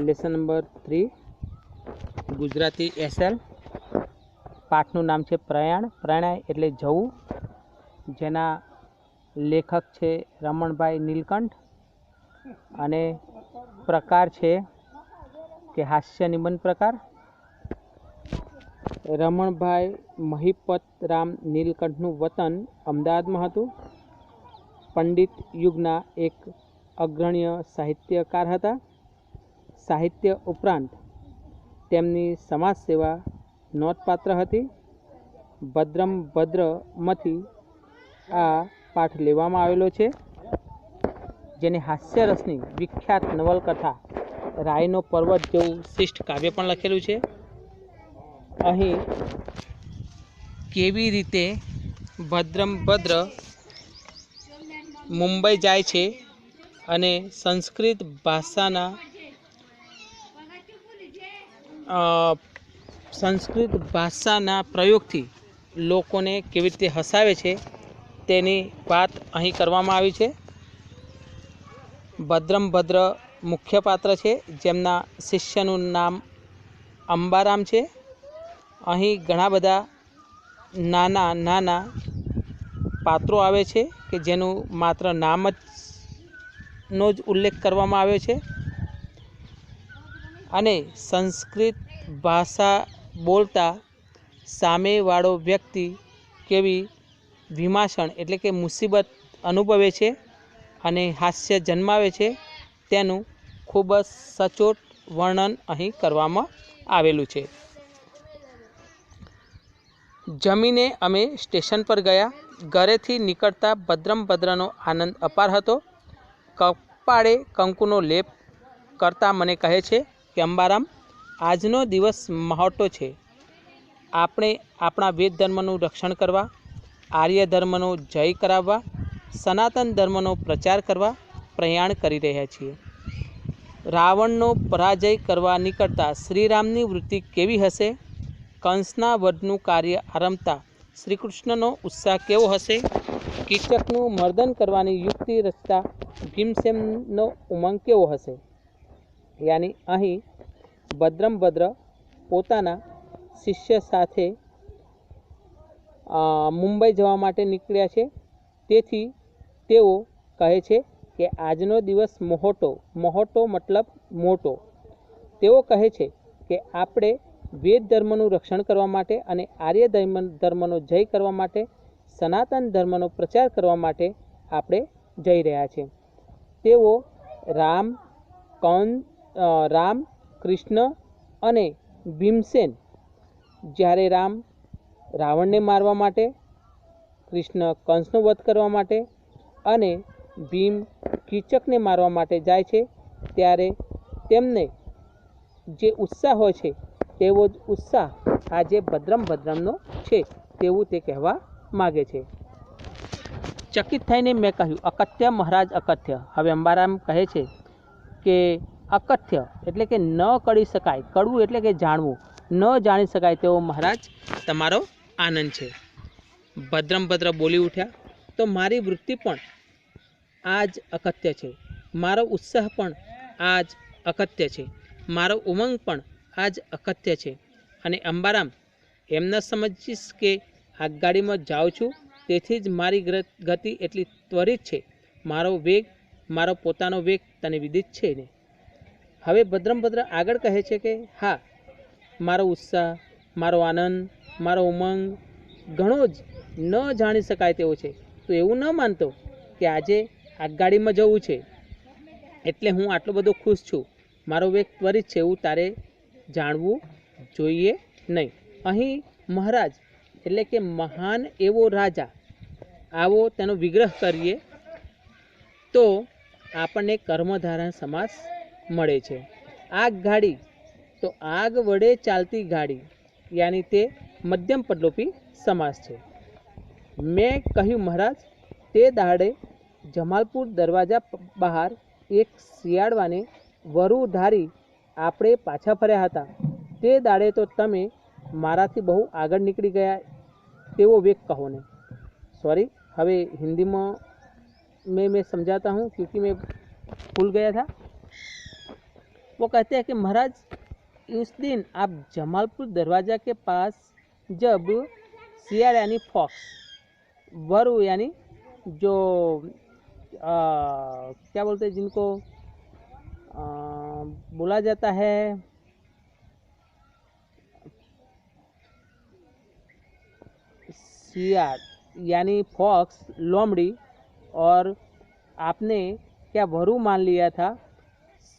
Lesson number 3 Gujarati SL પાઠનું નામ છે પ્રયાણ. પ્રણય એટલે જવું, જેના લેખક છે રમણભાઈ નીલકંઠ અને પ્રકાર છે કે હાસ્ય નિબંધ પ્રકાર. રમણભાઈ મહિપતરામ નીલકંઠનું વતન અમદાવાદમાં હતું. પંડિત યુગના એક અગ્રણ્ય સાહિત્યકાર હતા. સાહિત્ય ઉપરાંત તેમની સમાજ સેવા નોંધપાત્ર હતી. ભદ્રમ ભદ્રમાંથી આ પાઠ લેવામાં આવેલો છે, જેને હાસ્યરસની વિખ્યાત નવલકથા રાયનો પર્વત જેવું શિષ્ટ કાવ્ય પણ લખેલું છે. અહીં કેવી રીતે ભદ્રમ ભદ્ર મુંબઈ જાય છે અને સંસ્કૃત ભાષાના પ્રયોગથી લોકોને કેવી રીતે હસાવે છે તેની વાત અહીં કરવામાં આવી છે. ભદ્રમ ભદ્ર મુખ્ય પાત્ર છે, જેમના શિષ્યનું નામ અંબારામ છે. અહીં ઘણા બધા નાના નાના પાત્રો આવે છે કે જેનું માત્ર નામ નો જ ઉલ્લેખ કરવામાં આવ્યો છે. અને સંસ્કૃત ભાષા બોલતા સામેવાળો વ્યક્તિ કેવી વિમાસણ એટલે કે મુસીબત અનુભવે છે અને હાસ્ય જન્માવે છે તેનું ખૂબ જ સચોટ વર્ણન અહીં કરવામાં આવેલું છે. જમીને અમે સ્ટેશન પર ગયા. ઘરેથી નીકળતા ભદ્રમ ભદ્રનો આનંદ અપાર હતો. કપાળે કંકુનો લેપ કરતા મને કહે છે કે અંબારામ, આજનો દિવસ મહોટો છે. આપણે આપણા વેદ ધર્મનું રક્ષણ કરવા, આર્ય ધર્મનો જય કરાવવા, સનાતન ધર્મનો પ્રચાર કરવા પ્રયાણ કરી રહ્યા છીએ. રાવણનો પરાજય કરવા નીકળતા શ્રીરામની વૃત્તિ કેવી હશે? કંસના વધનું કાર્ય આરંભતા શ્રીકૃષ્ણનો ઉત્સાહ કેવો હશે? કીચકનું મર્દન કરવાની યુક્તિ રચતા ભીમસેનનો ઉમંગ કેવો હશે? યાની અહીં ભદ્રમ ભદ્ર પોતાના શિષ્ય સાથે મુંબઈ જવા માટે નીકળ્યા છે. તેથી તેઓ કહે છે કે આજનો દિવસ મહોટો મતલબ મોટો. તેઓ કહે છે કે આપણે વેદ ધર્મનું રક્ષણ કરવા માટે અને આર્ય ધર્મનો જય કરવા માટે, સનાતન ધર્મનો પ્રચાર કરવા માટે આપણે જઈ રહ્યા છે. તેઓ રામ, કૃષ્ણ અને ભીમસેન, જ્યારે રામ રાવણને મારવા માટે, કૃષ્ણ કંસનો વધ કરવા માટે અને ભીમ કીચકને મારવા માટે જાય છે, ત્યારે તેમને જે ઉત્સાહ હોય છે તેવો જ ઉત્સાહ આજે ભદ્રમ ભદ્રમનો છે તેવું તે કહેવા માગે છે. ચકિત થઈને મેં કહ્યું, અકથ્ય મહારાજ, અકથ્ય. હવે અંબારામ કહે છે કે અકથ્ય એટલે કે ન કરી શકાય, કડવું એટલે કે જાણવું, ન જાણી શકાય તેવો મહારાજ તમારો આનંદ છે. ભદ્રમ ભદ્ર બોલી ઉઠ્યા, તો મારી વૃત્તિ પણ આ જ અકથ્ય છે, મારો ઉત્સાહ પણ આ જ અકથ્ય છે, મારો ઉમંગ પણ આ જ અકથ્ય છે. અને અંબારામ, એમ ન સમજીશ કે આગગાડીમાં જાઉં છું તેથી જ મારી ગતિ એટલી ત્વરિત છે. મારો વેગ, મારો પોતાનો વેગ તને વિદિત છે ને? હવે ભદ્રમભદ્ર આગળ કહે છે કે હા, મારો ઉત્સાહ, મારો આનંદ, મારો ઉમંગ ઘણો જ ન જાણી શકાય તેવો છે. તો એવું ન માનતો કે આજે આગગાડીમાં જવું છે એટલે હું આટલો બધો ખુશ છું, મારો વેગ ત્વરિત છે, એવું તારે જાણવું જોઈએ નહીં. અહીં મહારાજ એટલે કે મહાન એવો રાજા, આવો તેનો વિગ્રહ કરીએ તો આપણને કર્મધારય સમાસ મળે છે. આગ ગાડી તો આગ વડે ચાલતી ગાડી, યાની તે મધ્યમ પદલોપી સમાસ છે. મેં કહ્યું, મહારાજ, તે દાડે જમાલપુર દરવાજા બહાર એક શિયાળવાને વરુ ધારી આપણે પાછા ફર્યા હતા. તે દાડે તો તમે મારાથી બહુ આગળ નીકળી ગયા તેવો વેગ કહો ને. सॉरी, હવે હિન્દીમાં मैं समझाता हूँ क्योंकि मैं भूल गया था. वो कहते हैं कि महाराज उस दिन आप जमालपुर दरवाज़ा के पास जब सियार यानी फॉक्स, वरु यानी जो क्या बोलते हैं जिनको बोला जाता है सियार यानी फॉक्स, लोमड़ी, और आपने क्या वरु मान लिया था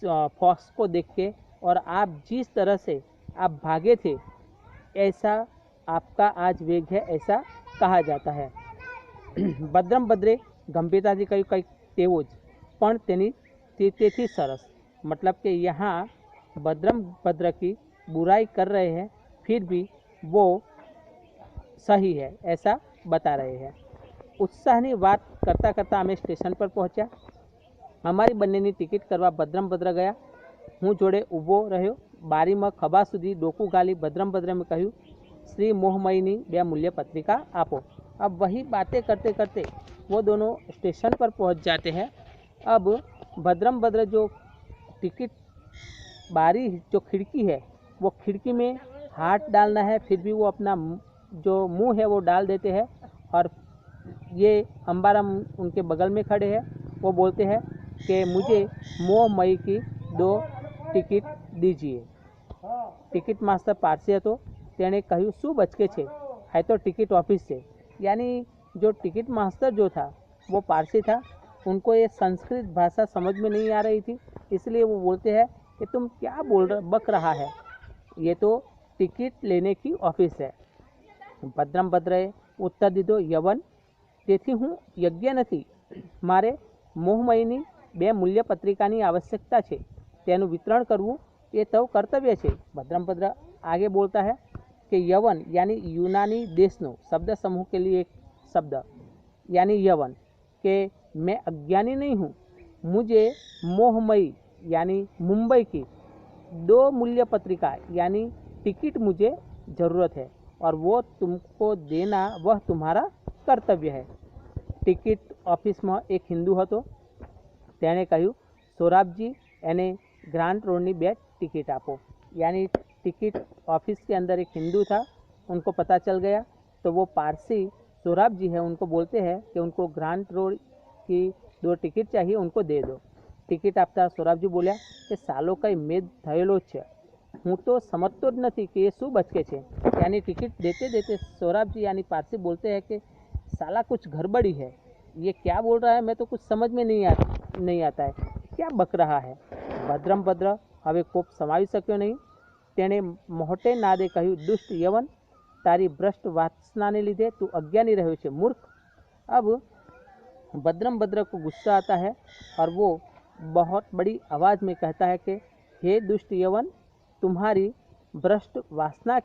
फॉक्स को देख के, और आप जिस तरह से आप भागे थे ऐसा आपका आज वेग है, ऐसा कहा जाता है। ભદ્રમ ભદ્રે ગંભીરતાથી કહ્યું કંઈક તેવું જ, પણ તેથી સરસ, मतलब कि यहाँ भद्रम भद्र की बुराई कर रहे हैं फिर भी वो सही है ऐसा बता रहे हैं। उत्साहनी बात करता करता અમે સ્ટેશન પર પહોંચ્યા। અમારી બંનેની ટિકિટ કરવા ભદ્રમ ભદ્ર ગયા। હું જોડે ઊભો રહ્યો। બારીમાં ખભા સુધી ડોકું ગાલી ભદ્રમ ભદ્રમે કહ્યું, श्री मोहमयीनी 2 मूल्य पत्रिका आपो। अब वही बातें करते करते वो दोनों स्टेशन पर पहुंच जाते हैं। अब भद्रम भद्र जो टिकट बारी जो खिड़की है वो खिड़की में हाथ डालना है, फिर भी वो अपना जो मुंह है वो डाल देते हैं, और ये अंबाराम उनके बगल में खड़े हैं। वो बोलते हैं कि मुझे मोहमयी की 2 टिकट दीजिए। टिकट मास्टर पारसी હતો, તેણે કહ્યું શું બચકે છે, है तो टिकट ऑफिस से। यानी जो टिकट मास्टर जो था वो पारसी था, उनको ये संस्कृत भाषा समझ में नहीं आ रही थी, इसलिए वो बोलते हैं कि तुम क्या बक रहा है, ये तो टिकट लेने की ऑफिस है। ભદ્રમ ભદ્રએ ઉત્તર દીધો, યવન, તેથી હું યજ્ઞ નથી, મારે મોહમયીની 2 મૂલ્ય પત્રિકાની આવશ્યકતા છે, તેનું વિતરણ કરવું એ તો કર્તવ્ય છે। ભદ્રમ ભદ્ર आगे बोलता है कि यवन यानी यूनानी देशनो शब्द समूह के लिए एक शब्द यानी यवन, कि मैं अज्ञानी नहीं हूँ, मुझे मोहमयी यानी मुंबई की 2 मूल्य पत्रिका यानी टिकट मुझे ज़रूरत है, और वो तुमको देना वह तुम्हारा कर्तव्य है। टिकट ऑफिस में एक हिंदू હતો, તેણે કહ્યું, સોરાબજી એને ગ્રાન્ટ રોડની 2 टिकट आपो। यानी टिकट ऑफिस के अंदर एक हिंदू था, उनको पता चल गया, तो वो पारसी सोराब जी है, उनको बोलते हैं कि उनको ग्रांट रोड की 2 टिकट चाहिए, उनको दे दो। टिकट आपता सोराबजी बोल्या कि सालो कई मेद थયેલો છે, હું તો સમજતો જ નથી કે એ શું બચકે છે। यानी टिकट देते देते सोराब जी यानी पारसी बोलते हैं कि साला कुछ गड़बड़ी है, ये क्या बोल रहा है, मैं तो कुछ समझ में नहीं आता है, क्या बक रहा है। ભદ્રમ ભદ્ર હવે કોપ સમાવી શક્યો નહીં, તેણે મોટે નાદે કહ્યું, दुष्ट यवन, तारी भ्रष्ट वासनाने લીધે तू अज्ञानी રહ્યો છે, मूर्ख। अब भद्रम भद्र को गुस्सा आता है और वो बहुत बड़ी आवाज़ में कहता है कि हे दुष्ट यवन, तुम्हारी भ्रष्ट वासना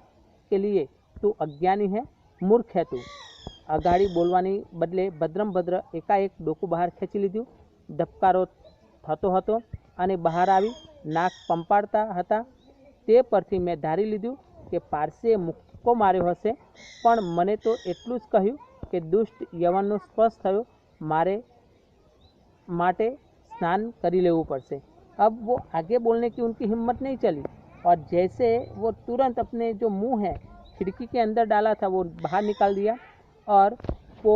के लिए तू अज्ञानी है, मूर्ख है तू। अगाड़ी बोलवानी बदले भद्रम भद्र एकाएक डोकું બહાર ખેંચી લીધું, ધબકારો થતો હતો અને બહાર આવી નાક પંપાડતા હતા। તે પરથી મેં ધારી લીધું કે પારસીએ મુક્કો માર્યો હશે, પણ મને તો એટલું જ કહ્યું કે દુષ્ટ યવનનો સ્પર્શ થયો, મારે માટે स्नान करी लेવું पड़से। अब वो आगे बोलने की उनकी हिम्मत नहीं चली, और जैसे वो तुरंत अपने जो मुंह है खिड़की के अंदर डाला था वो बाहर निकाल दिया, और वो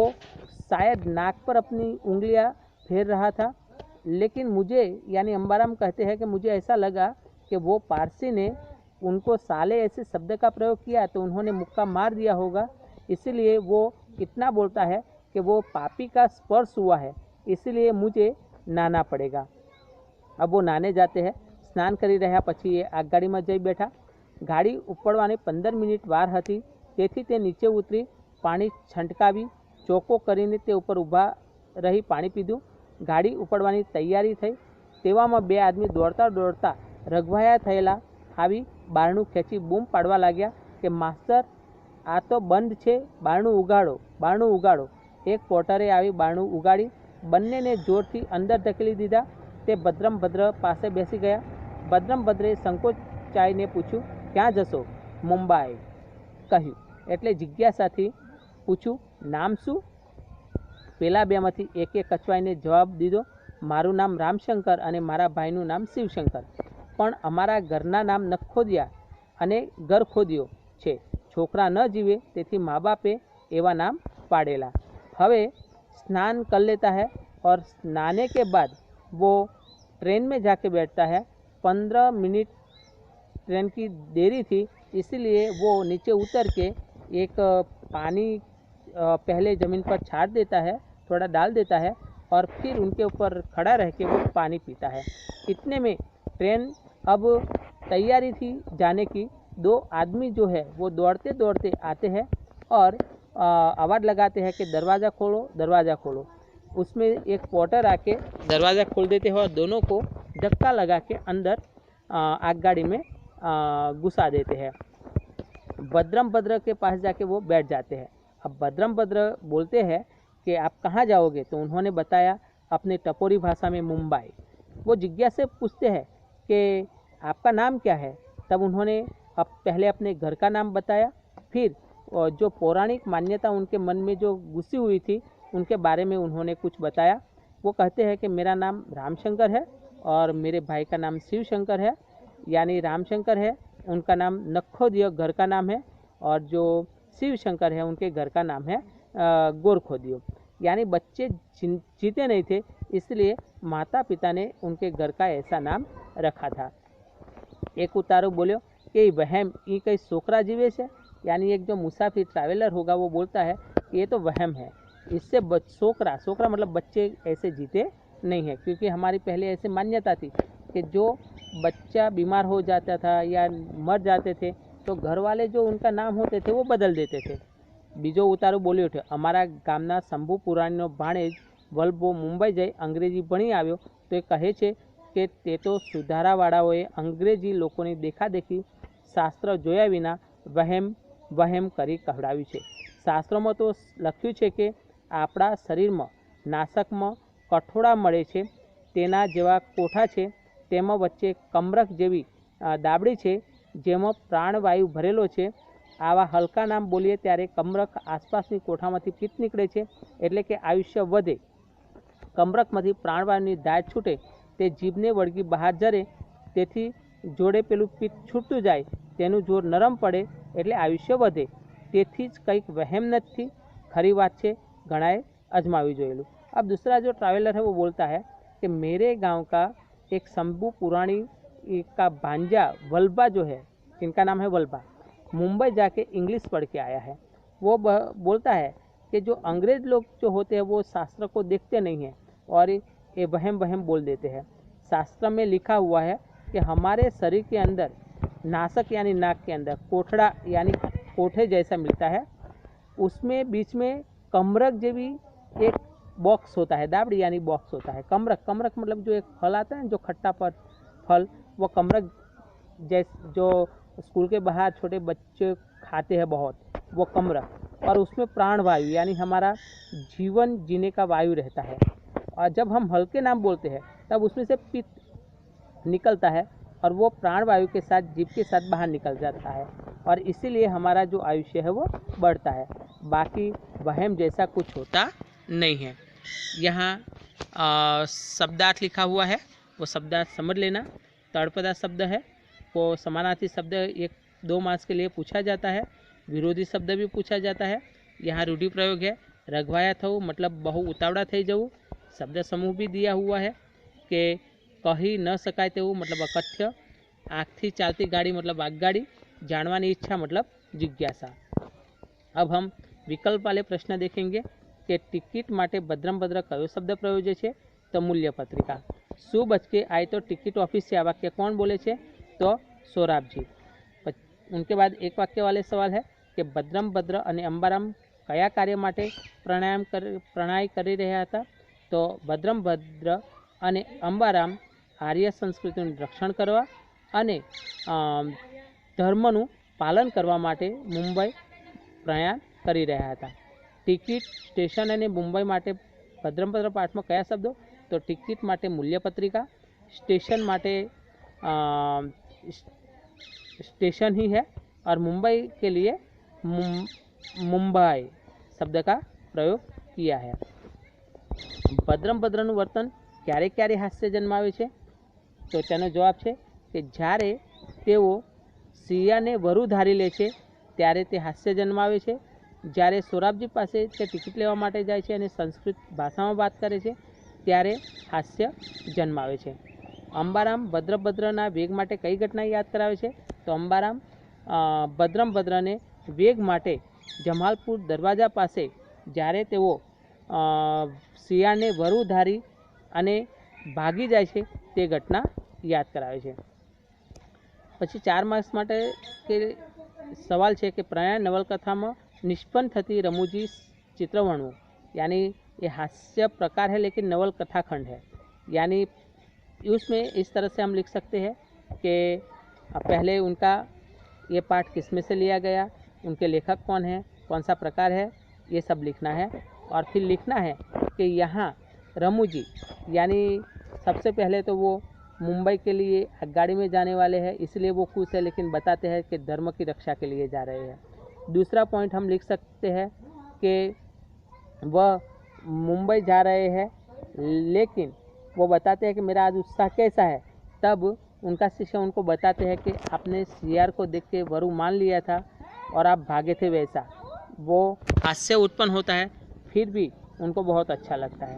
शायद नाक पर अपनी उंगलियां फेर रहा था। लेकिन मुझे यानी अंबाराम कहते हैं कि मुझे ऐसा लगा कि वो पारसी ने उनको साले ऐसे शब्द का प्रयोग किया तो उन्होंने मुक्का मार दिया होगा, इसलिए वो इतना बोलता है कि वो पापी का स्पर्श हुआ है, इसलिए मुझे नाना पड़ेगा। अब वो नाने जाते हैं। स्नान करी રહ્યા પછી એ આગગાડીમાં જઈ બેઠા। ગાડી ઉપડવાને 15 મિનિટ વાર હતી, તેથી તે નીચે ઉતરી પાણી છંટકાવી ચોખ્ખો કરીને તે ઉપર ઊભા રહી પાણી પીધું। ગાડી ઉપડવાની તૈયારી થઈ તેવામાં 2 આદમી દોડતા દોડતા રઘવાયા થયેલા આવી બારણું ખેંચી બૂમ પાડવા लाग्યા કે માસ્તર, આ તો બંધ છે, બારણું ઉગાડો, બારણું ઉગાડો। એક પોર્ટરે આવી બારણું ઉગાડી બંનેને જોરથી અંદર ધકેલી દીધા। તે ભદ્રમ ભદ્ર પાસે બેસી ગયા। ભદ્રમ ભદ્રે સંકોચાઈને પૂછ્યું, ક્યાં જશો? મુંબઈ કહ્યું। એટલે જિજ્ઞાસાથી પૂછ્યું, નામ શું? પેલા બેમાંથી એકે કચવાઈને જવાબ દીધો, મારું નામ રામશંકર અને મારા ભાઈનું નામ શિવશંકર। પણ અમારા ઘરના નામ નખોદિયા અને ગરખોદિયો છે. છોકરા ન जीवे તેથી माँ बापे एवा नाम पाड़ेला। हवे स्नान कर लेता है और स्नाने के बाद वो ट्रेन में जाके बैठता है। 15 मिनट ट्रेन की देरी थी, इसलिए वो नीचे उतर के एक पानी पहले ज़मीन पर छाट देता है, थोड़ा डाल देता है और फिर उनके ऊपर खड़ा रह के वो पानी पीता है। इतने में ट्रेन अब तैयारी थी जाने की। 2 आदमी जो है वो दौड़ते दौड़ते आते हैं और आवाज़ लगाते हैं कि दरवाज़ा खोलो, दरवाज़ा खोलो। उसमें एक पोर्टर आके दरवाज़ा खोल देते हैं और दोनों को धक्का लगा के अंदर आगगाड़ी में घुसा देते हैं। भद्रम भद्र के पास जाके वो बैठ जाते हैं। अब भद्रम भद्र बोलते हैं कि आप कहाँ जाओगे, तो उन्होंने बताया अपने टपोरी भाषा में मुंबई। वो जिज्ञासा से पूछते हैं कि आपका नाम क्या है, तब उन्होंने अब पहले अपने घर का नाम बताया, फिर जो पौराणिक मान्यता उनके मन में जो घुसी हुई थी उनके बारे में उन्होंने कुछ बताया। वो कहते हैं कि मेरा नाम रामशंकर है और मेरे भाई का नाम शिव शंकर है, यानी रामशंकर है उनका नाम नखोदियो घर का नाम है और जो शिव शंकर है उनके घर का नाम है गोरखोदियो। यानी बच्चे जीते नहीं थे, इसलिए माता पिता ने उनके घर का ऐसा नाम रखा था। एक उतारू बोलो कि वहम ये कई सोकरा जीवे से, यानी एक जो मुसाफिर ट्रैवलर होगा वो बोलता है कि ये तो वहम है, इससे सोकरा सोकरा मतलब बच्चे ऐसे जीते नहीं है, क्योंकि हमारी पहले ऐसे मान्यता थी कि जो बच्चा बीमार हो जाता था या मर जाते थे तो घर वाले जो उनका नाम होते थे वो बदल देते थे। बीजो उतारू बोल्यो थे, अमारा गामना शंभू पुराणीनो भाणेज वल्लभो मुंबई जई अंग्रेजी भणी આવ્યો तो એ કહે છે કે તે તો સુધારાવાળાઓએ અંગ્રેજી લોકોની દેખાદેખી શાસ્ત્ર જોયા વિના વહેમ વહેમ કરી કહેવડાવ્યું છે। શાસ્ત્રોમાં તો લખ્યું છે કે આપણા શરીરમાં નાસકમાં કઠોળા મળે છે, તેના જેવા કોઠા છે, તેમાં વચ્ચે કમરક જેવી દાબડી છે જેમાં પ્રાણવાયુ ભરેલો છે। આવા હલકા નામ બોલીએ ત્યારે કમરક આસપાસની કોઠામાંથી પિત્ત નીકળે છે, એટલે કે આયુષ્ય વધે। કમરકમાંથી પ્રાણવાયુની દાટ છૂટે તે જીભને વળગી બહાર જરે, તેથી જોડે પેલું પિત્ત છૂટતું જાય, તેનું જોર નરમ પડે એટલે આયુષ્ય વધે। તેથી જ કંઈક વહેમ નથી, ખરી વાત છે, ઘણાએ અજમાવી જોયેલું। अब दूसरा जो ट्रैवलर है वो बोलता है कि मेरे गांव का एक शंभू पुराणी का भांजा वल्लभा जो है, इनका नाम है वल्लभा, मुंबई जाके इंग्लिश पढ़ के आया है। वो बोलता है कि जो अंग्रेज लोग जो होते हैं वो शास्त्र को देखते नहीं हैं और ये वहम वहम बोल देते हैं। शास्त्र में लिखा हुआ है कि हमारे शरीर के अंदर नासक यानी नाक के अंदर कोठड़ा यानी कोठे जैसा मिलता है, उसमें बीच में कमरक जेवी एक बॉक्स होता है, दाबड़ी यानी बॉक्स होता है। कमरक कमरक मतलब जो एक फल आता है जो खट्टा पर फल, वो कमरक जैसे जो स्कूल के बाहर छोटे बच्चे खाते हैं बहुत, वो कमरक, और उसमें प्राण वायु यानी हमारा जीवन जीने का वायु रहता है। और जब हम हल्के नाम बोलते हैं तब उसमें से पित्त निकलता है और वो प्राण वायु के साथ जीभ के साथ बाहर निकल जाता है और इसीलिए हमारा जो आयुष्य है वो बढ़ता है। बाकी वहम जैसा कुछ होता नहीं है। यहाँ शब्दार्थ लिखा हुआ है, वो शब्दार्थ समझ लेना। तड़पदा शब्द है, वो समानार्थी शब्द 1-2 मार्क्स के लिए पूछा जाता है। विरोधी शब्द भी पूछा जाता है। यहाँ रूढ़ि प्रयोग है, रघवाया थવું मतलब बहु उतावड़ा થઈ જવું। शब्द समूह भी दिया हुआ है कि कही न शकाय तेवू मतलब अकथ्य, आँखથી ચાલતી गाड़ी मतलब आगगाड़ी, जानवानी इच्छा मतलब जिज्ञासा। अब हम विकल्प वाले प्रश्न देखेंगे कि टिकિટ માટે ભદ્રમભદ્ર કયો શબ્દ પ્રયોજ્ય છે, तो मूल्यपत्रिका। શું બચકે આય तो टिकિટ ऑफिस से आ वाक्य कौन बोले छे, तो सोराब जी। उनके बाद एक वाक्य वाले सवाल है कि भद्रमभद्र અને અંબારામ કયા કાર્ય માટે પ્રણય કરી રહ્યા હતા, तो ભદ્રમભદ્ર અને અંબારામ આર્ય સંસ્કૃતિનું રક્ષણ કરવા અને ધર્મનું પાલન કરવા માટે મુંબઈ પ્રયાણ કરી રહ્યા હતા। ટિકિટ સ્ટેશન અને મુંબઈ માટે ભદ્રમભદ્ર પાઠમાં કયા શબ્દો, तो टिकિટ માટે मूल्यपत्रिका, स्टेशन माटे स्टेशन ही है और मुंबई के लिए मुंबई शब्द का प्रयोग किया है। भद्रमभद्रનું વર્તન ક્યારે ક્યારે હાસ્ય જન્માવે છે, તો તેનો જવાબ છે કે જ્યારે તેઓ સિયાને વરુ ધારી લે છે ત્યારે તે હાસ્ય જન્માવે છે. જ્યારે સોરાબજી પાસે તે ટિકિટ લેવા માટે જાય છે અને સંસ્કૃત ભાષામાં વાત કરે છે ત્યારે હાસ્ય જન્માવે છે. અંબારામ ભદ્રભદ્રના વેગ માટે કઈ ઘટના યાદ કરાવે છે? તો અંબારામ ભદ્રને વેગ માટે જમાલપુર દરવાજા પાસે જ્યારે તેઓ સિયાને વરુ ધારી અને ભાગી જાય છે તે ઘટના યાદ કરાવે છે. પછી 4 માર્ક્સ માટે કે સવાલ છે कि प्रणय नवलकथा में निष्पन्न थती रमूजी चित्र वर्णो, यानी ये हास्य प्रकार है लेकिन नवलकथा खंड है, यानी उसमें इस तरह से हम लिख सकते हैं कि पहले उनका ये पाठ किस में से लिया गया, उनके लेखक कौन है, कौन सा प्रकार है, ये सब लिखना है. और फिर लिखना है कि यहाँ रमूजी यानी सबसे पहले तो वो मुंबई के लिए गाड़ी में जाने वाले हैं इसलिए वो खुश है, लेकिन बताते हैं कि धर्म की रक्षा के लिए जा रहे हैं. दूसरा पॉइंट हम लिख सकते हैं कि वह मुंबई जा रहे हैं लेकिन वो बताते हैं कि मेरा आज उत्साह कैसा है. तब उनका शिष्य उनको बताते हैं कि आपने सीआर को देख के वरु मान लिया था और आप भागे थे वैसा. वो हास्य उत्पन्न होता है, फिर भी उनको बहुत अच्छा लगता है.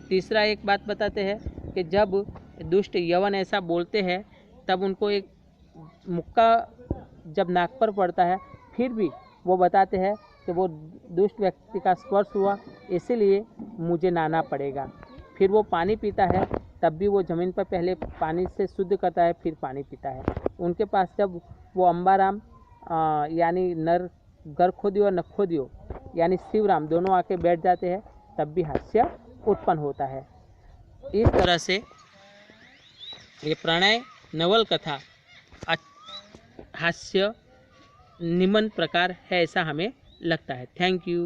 तीसरा एक बात बताते हैं कि जब दुष्ट यवन ऐसा बोलते हैं तब उनको एक मुक्का जब नाक पर पड़ता है फिर भी वो बताते हैं कि वो दुष्ट व्यक्ति का स्पर्श हुआ इसीलिए मुझे नहाना पड़ेगा. फिर वो पानी पीता है तब भी वो ज़मीन पर पहले पानी से शुद्ध करता है फिर पानी पीता है. उनके पास जब वो अंबाराम यानी नर गरखोदियो और नखोदियो यानी शिवराम दोनों आके बैठ जाते हैं तब भी हास्य उत्पन्न होता है. इस तरह से ये प्रणय नवलकथा हास्य निमन प्रकार है ऐसा हमें लगता है. Thank you.